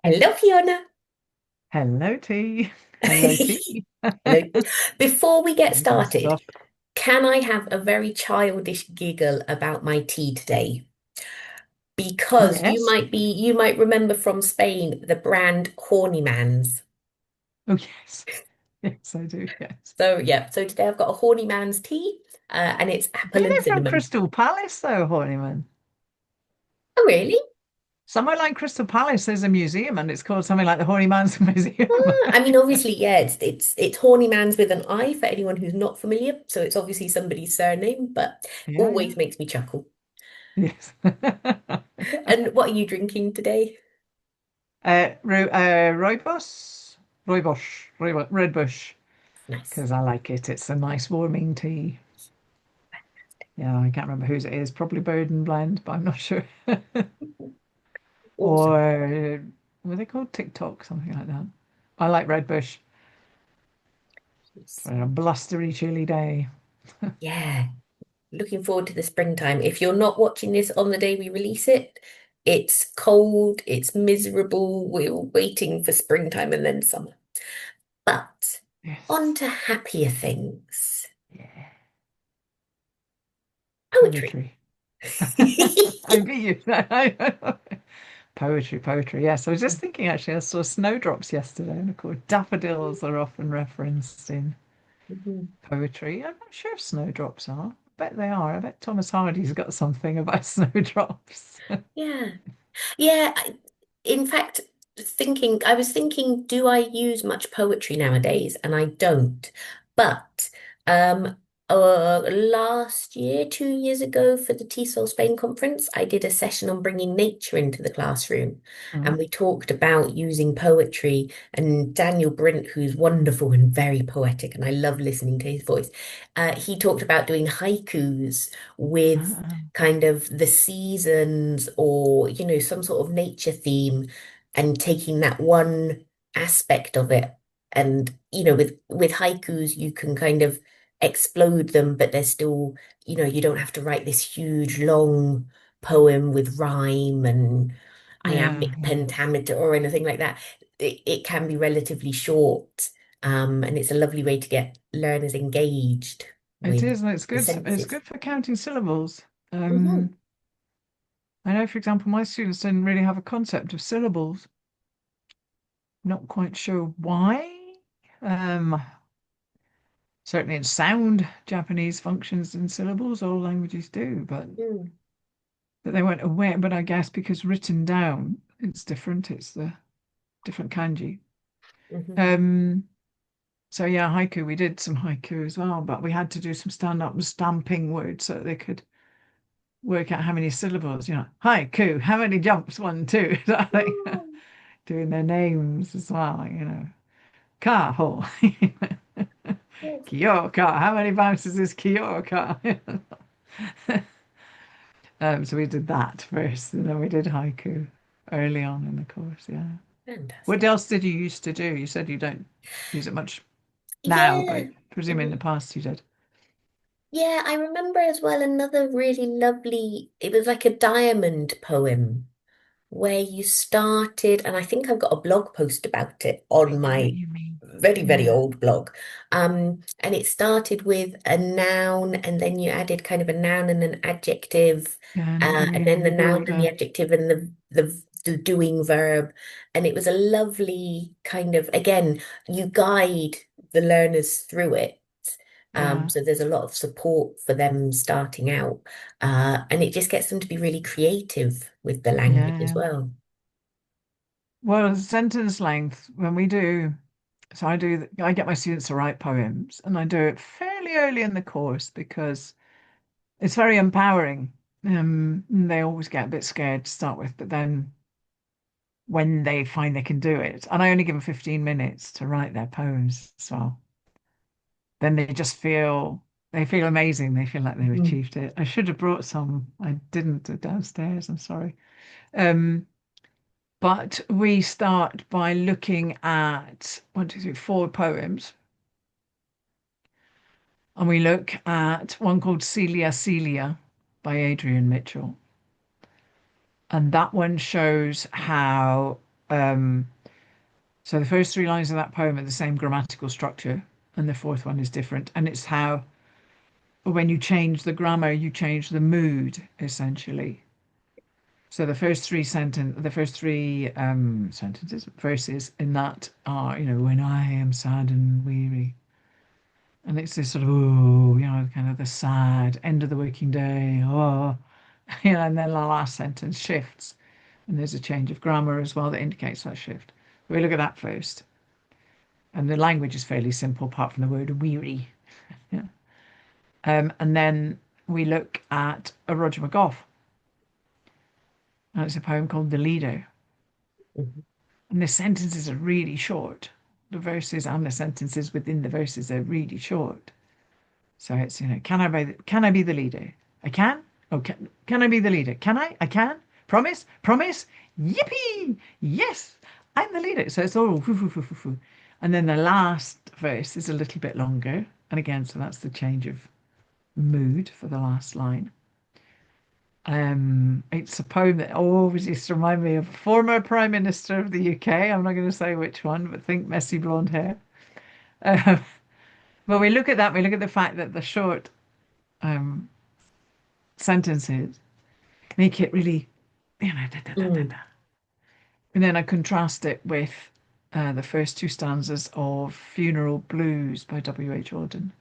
Hello, Fiona. Hello, T. Hello, T. Hello. Before we get Usual started, stuff. can I have a very childish giggle about my tea today? Because Yes. you might remember from Spain the brand Hornymans. Oh, yes. Yes, I do. Yes. So yeah, so today I've got a Hornymans tea, and it's apple They're and from cinnamon. Crystal Palace, though, Horniman. Oh, really? Somewhere like Crystal Palace, there's a museum, and it's called something like the Horniman's Museum. I mean, obviously, yeah, it's Hornymans with an I for anyone who's not familiar. So it's obviously somebody's surname, but Yeah, yeah. always makes me chuckle. Yes. And what are you drinking today? Red Bush, Nice. because I like it. It's a nice warming tea. Yeah, I can't remember whose it is. Probably Bird and Blend, but I'm not sure. Awesome. Or were they called TikTok, something like that? I like Red Bush for a blustery, chilly day. Yeah, looking forward to the springtime. If you're not watching this on the day we release it, it's cold, it's miserable. We're waiting for springtime and then summer. But on Yes. to happier things. Yeah. Poetry. Poetry. I beat you. Poetry, poetry. Yes, I was just thinking actually, I saw snowdrops yesterday, and of course, daffodils are often referenced in Mhm. poetry. I'm not sure if snowdrops are. I bet they are. I bet Thomas Hardy's got something about snowdrops. Yeah. Yeah, in fact, I was thinking, do I use much poetry nowadays? And I don't. But um, last year, 2 years ago, for the TESOL Spain conference, I did a session on bringing nature into the classroom, and Mm. we talked about using poetry. And Daniel Brint, who's wonderful and very poetic, and I love listening to his voice, he talked about doing haikus with Uh, kind of the seasons or, some sort of nature theme and taking that one aspect of it. And, with haikus, you can kind of explode them, but there's still, you don't have to write this huge, long poem with rhyme and yeah, iambic yeah. pentameter or anything like that. It can be relatively short. And it's a lovely way to get learners engaged It with is, and it's the good. It's senses. good for counting syllables. Mhm. I know, for example, my students didn't really have a concept of syllables. Not quite sure why. Um, Certainly in sound, Japanese functions in syllables, all languages do, but Mm. that they weren't aware. But I guess because written down, it's different. It's the different kanji. Mhm. Um, so yeah, haiku. We did some haiku as well, but we had to do some stand-up and stamping words so that they could work out how many syllables. Haiku. How many jumps? One, two. Sort of thing. Oh, Doing their names as well. Kaho. yes. Kyoka. How many bounces is Kyoka? So we did that first, and then we did haiku early on in the course. Yeah. What Fantastic. else did you used to do? You said you don't use it much now, but I Yeah. presume in the Mhm. past you did. Yeah, I remember as well another really lovely, it was like a diamond poem where you started, and I think I've got a blog post about it I on know what my you mean. very, very Yeah. old blog. And it started with a noun, and then you added kind of a noun and an adjective, And and then the in noun and the order. adjective and the doing verb. And it was a lovely kind of, again, you guide the learners through it. Yeah. So there's a lot of support for them starting out. And it just gets them to be really creative with the language Yeah. as Yeah. well. Well, sentence length, when we do, so I get my students to write poems, and I do it fairly early in the course because it's very empowering. They always get a bit scared to start with, but then when they find they can do it, and I only give them 15 minutes to write their poems, so then they feel amazing. They feel like they've Mhm. achieved it. I should have brought some. I didn't downstairs. I'm sorry. Um, but we start by looking at one, two, three, four poems, and we look at one called Celia Celia by Adrian Mitchell. And that one shows how. Um, so the first three lines of that poem are the same grammatical structure, and the fourth one is different. And it's how when you change the grammar, you change the mood, essentially. So the first three sentences, verses in that are, when I am sad and weary, and it's this sort of kind of the sad end of the working day, and then the last sentence shifts, and there's a change of grammar as well that indicates that shift. We look at that first, and the language is fairly simple, apart from the word weary. Yeah. And then we look at a Roger McGough, and it's a poem called "The Leader." Mhm. And the sentences are really short. The verses and the sentences within the verses are really short. So it's, can I be the leader? I can. Oh, can I be the leader? Can I? I can. Promise? Promise? Yippee! Yes, I'm the leader. So it's all whoo, whoo, whoo, whoo, whoo. And then the last verse is a little bit longer. And again, so that's the change of mood for the last line. It's a poem that always used to remind me of former Prime Minister of the UK. I'm not going to say which one, but think messy blonde hair. Uh, but we look at that, we look at the fact that the short um, sentences make it really, da, da, da, da, Mm. da. And then I contrast it with the first two stanzas of Funeral Blues by W.H. Auden,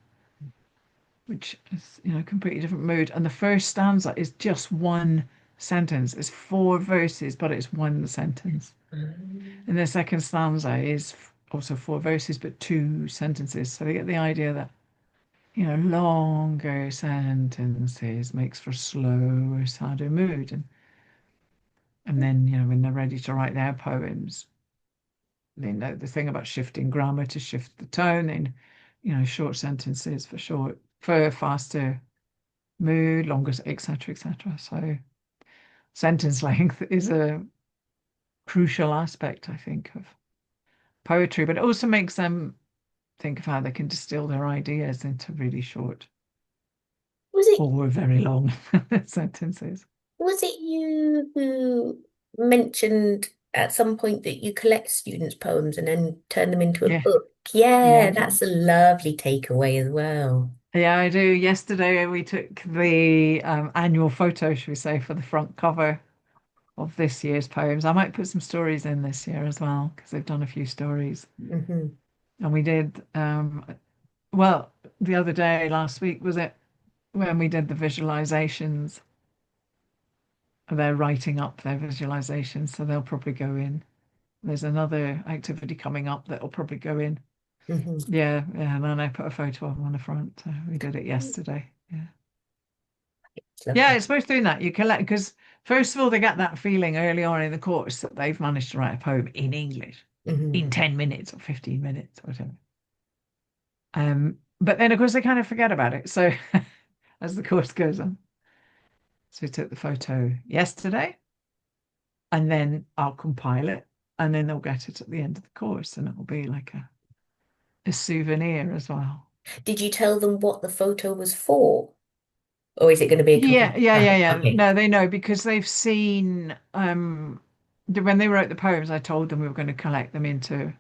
which is, completely different mood. And the first stanza is just one sentence. It's four verses, but it's one sentence. And the second stanza is also four verses, but two sentences. So they get the idea that, longer sentences makes for slower, sadder mood. And then, when they're ready to write their poems, they know the thing about shifting grammar to shift the tone, and, short sentences for faster mood, longer, etc., etc. So sentence length is a crucial aspect, I think, of poetry, but it also makes them think of how they can distill their ideas into really short Was it or very long sentences. was it you who mentioned at some point that you collect students' poems and then turn them into a Yeah, book? yeah, Yeah, I do. that's a lovely takeaway as well. Yeah, I do. Yesterday we took the annual photo, should we say, for the front cover of this year's poems. I might put some stories in this year as well because they've done a few stories. Hmm. And we did, well, the other day, last week, was it, when we did the visualizations. They're writing up their visualizations, so they'll probably go in. There's another activity coming up that'll probably go in. Hmm. Yeah, yeah, and then I put a photo of them on the front. We did it yesterday. Yeah. It's Yeah, lovely. it's worth doing that. You collect because first of all, they get that feeling early on in the course that they've managed to write a poem in English Hmm. in 10 minutes or 15 minutes or whatever. But then of course they kind of forget about it. So as the course goes on. So we took the photo yesterday and then I'll compile it and then they'll get it at the end of the course and it'll be like a souvenir as well. Did you tell them what the photo was for? Or is it going to be a Yeah, complete yeah, yeah, surprise? yeah. Okay. No, they know because they've seen when they wrote the poems, I told them we were going to collect them into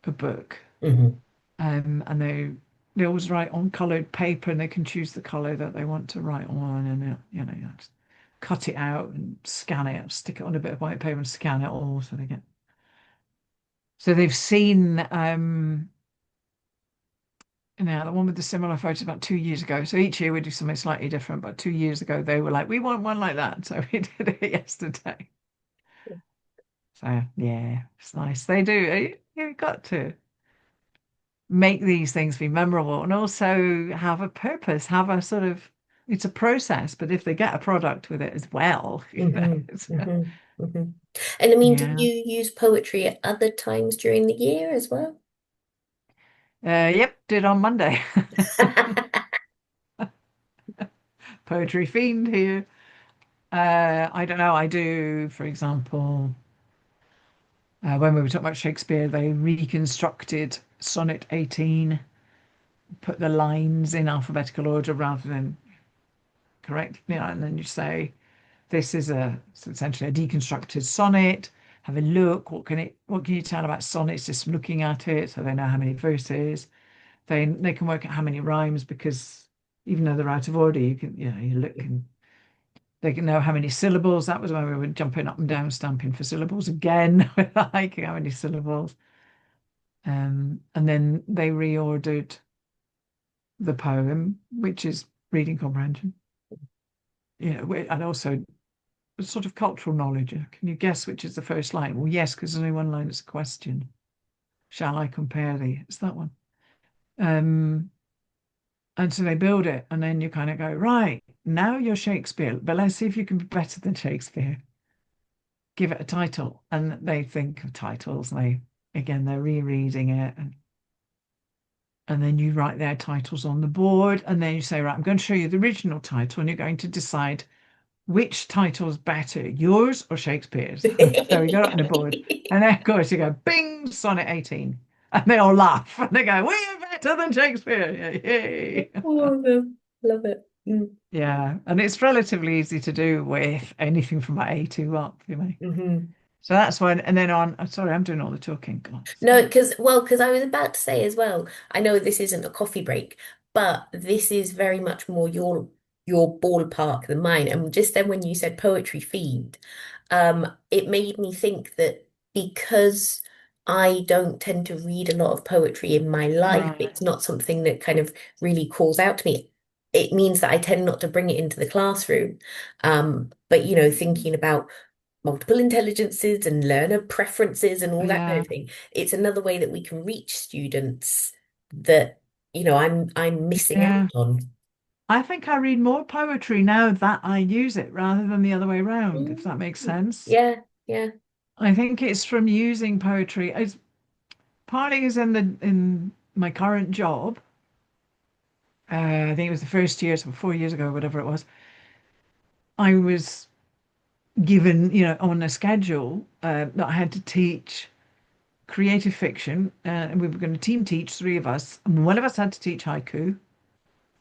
a book. Hmm. And they always write on colored paper and they can choose the color that they want to write on and just cut it out and scan it, stick it on a bit of white paper and scan it all so they get so they've seen the one with the similar photos about 2 years ago. So each year we do something slightly different, but 2 years ago they were like, we want one like that. So we did it yesterday. So yeah, it's nice. They do. You've got to make these things be memorable and also have a purpose, have a sort of, it's a process, but if they get a product with it as well, Hmm. it's, Hmm. Hmm. And I mean, do yeah. you use poetry at other times during the year as well? Yep, did on Monday. Poetry fiend here. I don't know. I do, for example, when we were talking about Shakespeare, they reconstructed Sonnet 18, put the lines in alphabetical order rather than correct, and then you say, this is it's essentially a deconstructed sonnet. have a look. What can you tell about sonnets just from looking at it? So they know how many verses. They can work out how many rhymes because even though they're out of order, you can, you look and they can know how many syllables. That was when we were jumping up and down, stamping for syllables again, like how many syllables. And then they reordered the poem, which is reading comprehension, and also sort of cultural knowledge. Can you guess which is the first line? Well, yes, because there's only one line. It's a question. Shall I compare thee? It's that one. Um, and so they build it, and then you kind of go, right, now you're Shakespeare, but let's see if you can be better than Shakespeare. Give it a title. And they think of titles. They're rereading it. And then you write their titles on the board. And then you say, right, I'm going to show you the original title. And you're going to decide which title's better, yours or Shakespeare's. So we got it on the board. And then, of course, you go, bing, sonnet 18. And they all laugh. And they go, we're better than Shakespeare. Yay. Awesome. Love it. Mm. Yeah. And it's relatively easy to do with anything from about A2 up. Hmm. So that's when, and then on, I'm sorry, I'm doing all the talking. God, No, sorry. because I was about to say as well, I know this isn't a coffee break, but this is very much more your ballpark than mine. And just then when you said poetry themed, it made me think that because I don't tend to read a lot of poetry in my life, Right. it's not something that kind of really calls out to me. It means that I tend not to bring it into the classroom. But thinking about multiple intelligences and learner preferences and all that kind Yeah. of thing. It's another way that we can reach students that, I'm missing out Yeah. on. I think I read more poetry now that I use it rather than the other way around, if that makes Mm. sense. Yeah, yeah. I think it's from using poetry. It's partly is in my current job. I think it was the first year, so 4 years ago, whatever it was. I was given, on a schedule that I had to teach creative fiction, and we were going to team teach, three of us. And one of us had to teach haiku,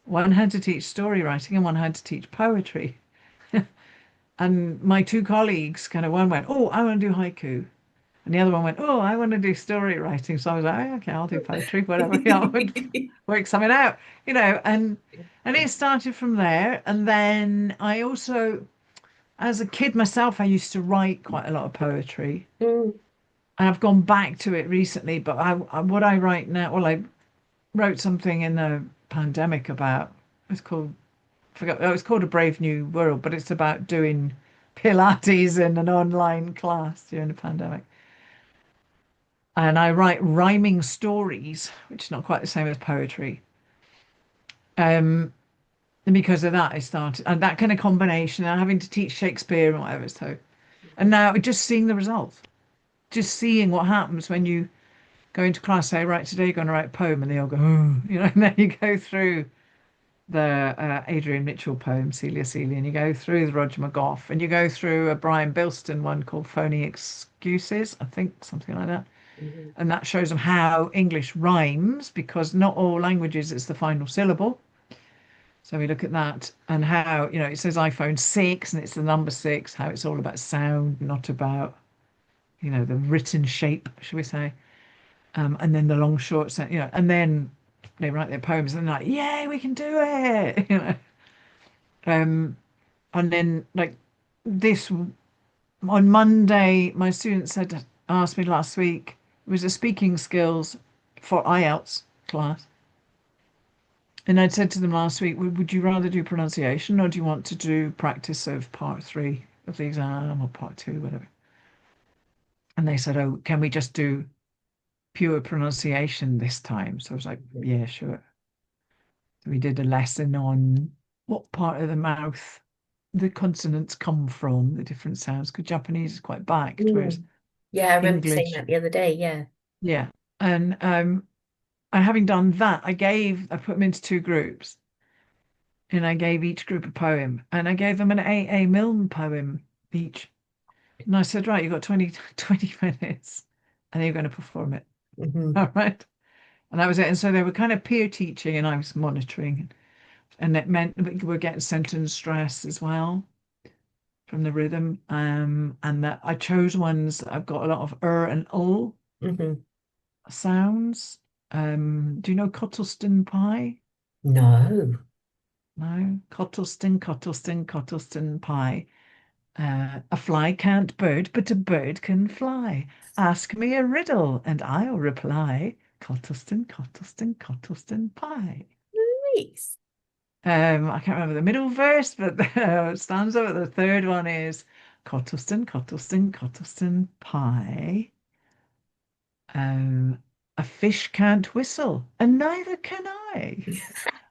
one had to teach story writing, and one had to teach poetry. And my two colleagues kind of one went, "Oh, I want to do haiku." And the other one went, "Oh, I want to do story writing." So I was like, "Oh, okay, I'll do poetry, whatever. Yeah, I would work something out, and it started from there. And then I also, as a kid myself, I used to write quite a lot of poetry. Mm, And I've gone back to it recently, but what I write now, well, I wrote something in the pandemic about, it's called, forgot, oh, it's called A Brave New World, but it's about doing Pilates in an online class during the pandemic. And I write rhyming stories, which is not quite the same as poetry. And because of that, I started, and that kind of combination, and having to teach Shakespeare and whatever. So, and now just seeing the results, just seeing what happens when you go into class, say, right, today you're going to write a poem, and they all go, oh, and then you go through the Adrian Mitchell poem, Celia Celia, and you go through the Roger McGough, and you go through a Brian Bilston one called Phony Excuses, I think, something like that. mhm, And that shows them how English rhymes, because not all languages it's the final syllable. So we look at that and how, it says iPhone 6 and it's the number six, how it's all about sound, not about, the written shape, should we say. And then the long short, and then they write their poems and they're like, yay, we can do it, Um, and then like this on Monday, my students had asked me last week, it was a speaking skills for IELTS class. And I'd said to them last week, would you rather do pronunciation or do you want to do practice of part three of the exam or part two, whatever? And they said, oh, can we just do pure pronunciation this time? So I was like, mhm, yeah, sure. So we did a lesson on what part of the mouth the consonants come from, the different sounds, because Japanese is quite backed, whereas mm. Yeah, I remember saying English, that the other day. Yeah. yeah. And having done that, I put them into two groups, and I gave each group a poem, and I gave them an A. Milne poem each. And I said, right, you've got 20 minutes, and then you're going to perform it. Hmm. All right. And that was it. And so they were kind of peer teaching, and I was monitoring, and it meant we were getting sentence stress as well. from the rhythm. And that I chose ones that I've got a lot of and Hmm. sounds. Do you know Cottleston pie? No. No, Cottleston, Cottleston, Cottleston pie. A fly can't bird, but a bird can fly. Ask me a riddle, and I'll reply. Cottleston, Cottleston, Cottleston pie. Nice. I can't remember the middle verse, but the stanza, but the third one is Cottleston, Cottleston, Cottleston pie. Um, a fish can't whistle, and neither can I.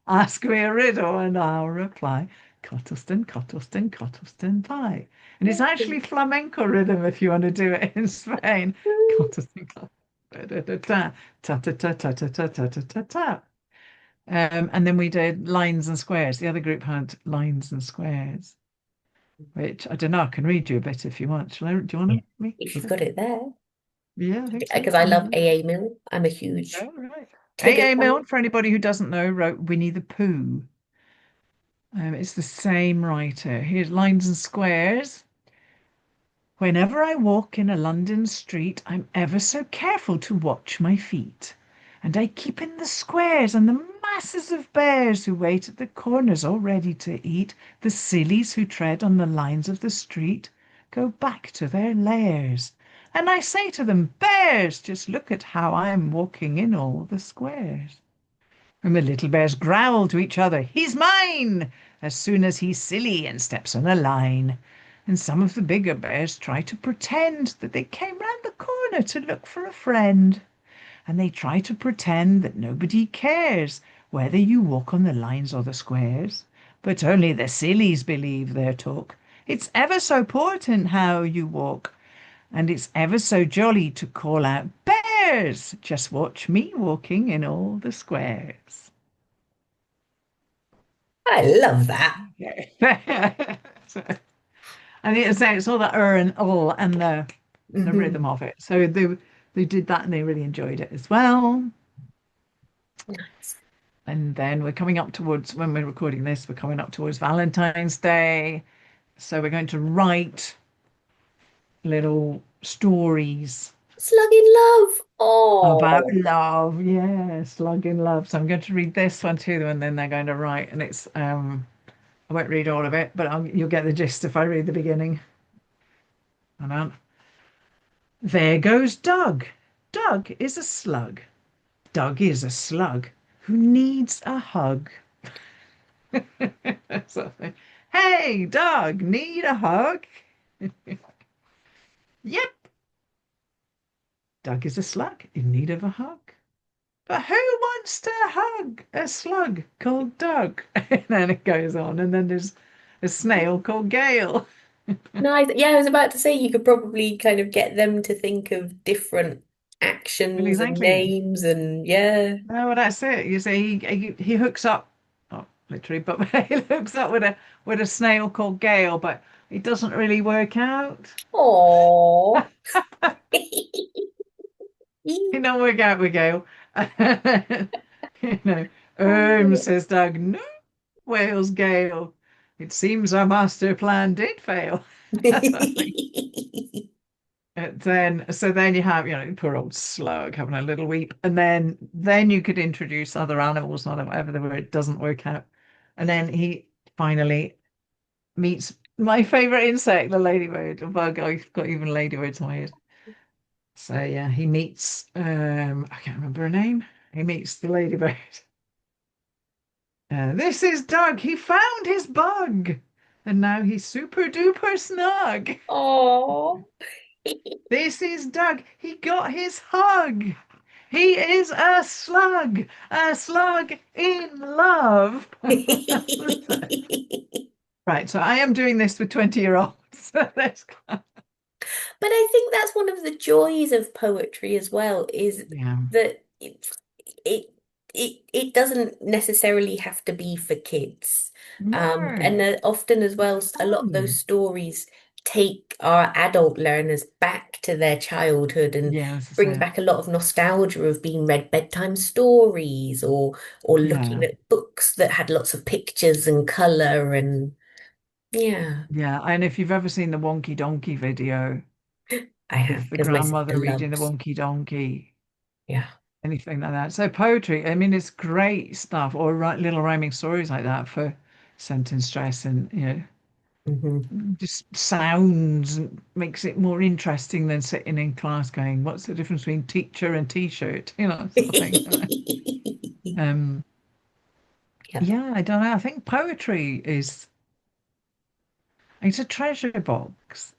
Ask me a riddle and I'll reply. Cottleston, Cottleston, Cottleston pie. And it's actually flamenco rhythm if you want to do it in Spain. Cottleston, ta ta ta ta ta ta ta ta ta ta ta. And then we did lines and squares. The other group had lines and squares, which I don't know. I can read you a bit if you want. Do you Yeah. want me If you've to? got it there. Yeah, I think so. Because I love A.A. Milne. I'm a Oh, huge right. Tigger A.A. fan. Milne, for anybody who doesn't know, wrote Winnie the Pooh. It's the same writer. Here's lines and squares. Whenever I walk in a London street, I'm ever so careful to watch my feet. And I keep in the squares and the masses of bears who wait at the corners all ready to eat. The sillies who tread on the lines of the street go back to their lairs. And I say to them, Bears, just look at how I'm walking in all the squares. And the little bears growl to each other, He's mine! As soon as he's silly and steps on a line. And some of the bigger bears try to pretend that they came round the corner to look for a friend. And they try to pretend that nobody cares whether you walk on the lines or the squares. But only the sillies believe their talk. It's ever so important how you walk. And it's ever so jolly to call out, Bears! Just watch me walking in all the squares. I love that. Yeah. So, and it's all the and all and the Hmm. rhythm of it. So they did that and they really enjoyed it as well. Nice. And then we're coming up towards when we're recording this, we're coming up towards Valentine's Day. So we're going to write little stories Slug in love. about Oh. love. Yes, slug in love. So I'm going to read this one to them and then they're going to write. And it's I won't read all of it, but you'll get the gist if I read the beginning. Hold on. There goes Doug. Doug is a slug. Doug is a slug who needs a hug. So, hey, Doug, need a hug? Yep, Doug is a slug in need of a hug. But who wants to hug a slug called Doug? And then it goes on, and then there's a snail called Gail. Nice. Yeah, I was about to say you could probably kind of get them to think of different Well, actions and exactly. names and yeah. No, well, that's it. You see, he hooks up, not literally, but he hooks up with a snail called Gail, but it doesn't really work out. Oh. It don't work out with Gail. You know, says Doug, no, Wales Gale. It seems our master plan did fail. So then you have, poor old slug having a little weep, and then you could introduce other animals, not whatever the word doesn't work out, and then he finally meets my favorite insect, the ladybird, the bug. I've got even ladybirds in my ears. So yeah, he meets I can't remember her name. He meets the ladybird. This is Doug. He found his bug, and now he's super duper snug. Oh. This is Doug. He got his hug. He is a slug in love. Right, so I am doing this with 20-year-olds. But I think that's one of the joys of poetry as well, is Yeah. that it it doesn't necessarily have to be for kids. No, And often as well, it's a lot of those fun. stories take our adult learners back to their childhood and Yeah, this is brings it. back a lot of nostalgia of being read bedtime stories or looking Yeah. at books that had lots of pictures and color and Yeah, Yeah, and if you've ever seen the Wonky Donkey video I have with the because my sister grandmother reading the loves. Wonky Donkey, Yeah. anything like that. So poetry, I mean, it's great stuff, or little rhyming stories like that for sentence stress and Hmm. just sounds and makes it more interesting than sitting in class going, "What's the difference between teacher and t-shirt?" Sort of thing. Um, Yep. yeah, I don't know. I think poetry is it's a treasure box.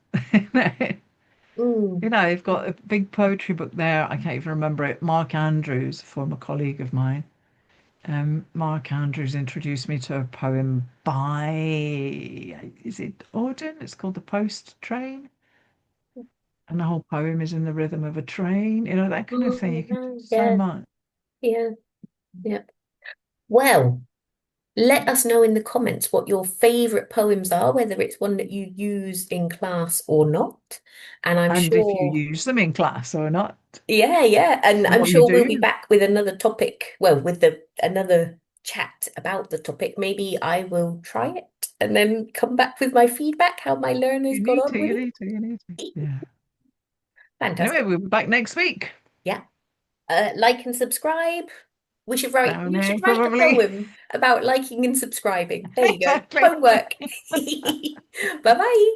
Mm. They've got a big poetry book there. I can't even remember it. Mark Andrews, a former colleague of mine. Mark Andrews introduced me to a poem by, is it Auden? It's called The Post Train. And the whole poem is in the rhythm of a train. That kind of thing. You can do Oh, so yeah, much. yeah, yeah. Well, let us know in the comments what your favorite poems are, whether it's one that you use in class or not. And I'm And if you sure, use them in class or not, yeah, yeah. And and I'm what you sure we'll be do. back with another topic, well, with the another chat about the topic. Maybe I will try it and then come back with my feedback, how my learners You got need on to, with you need to, you need to. it. Yeah. Anyway, Fantastic. we'll be back next week. Yeah. Like and subscribe. Down We there, should write a probably. poem about liking and subscribing. There you go. Exactly. Homework. Bye bye.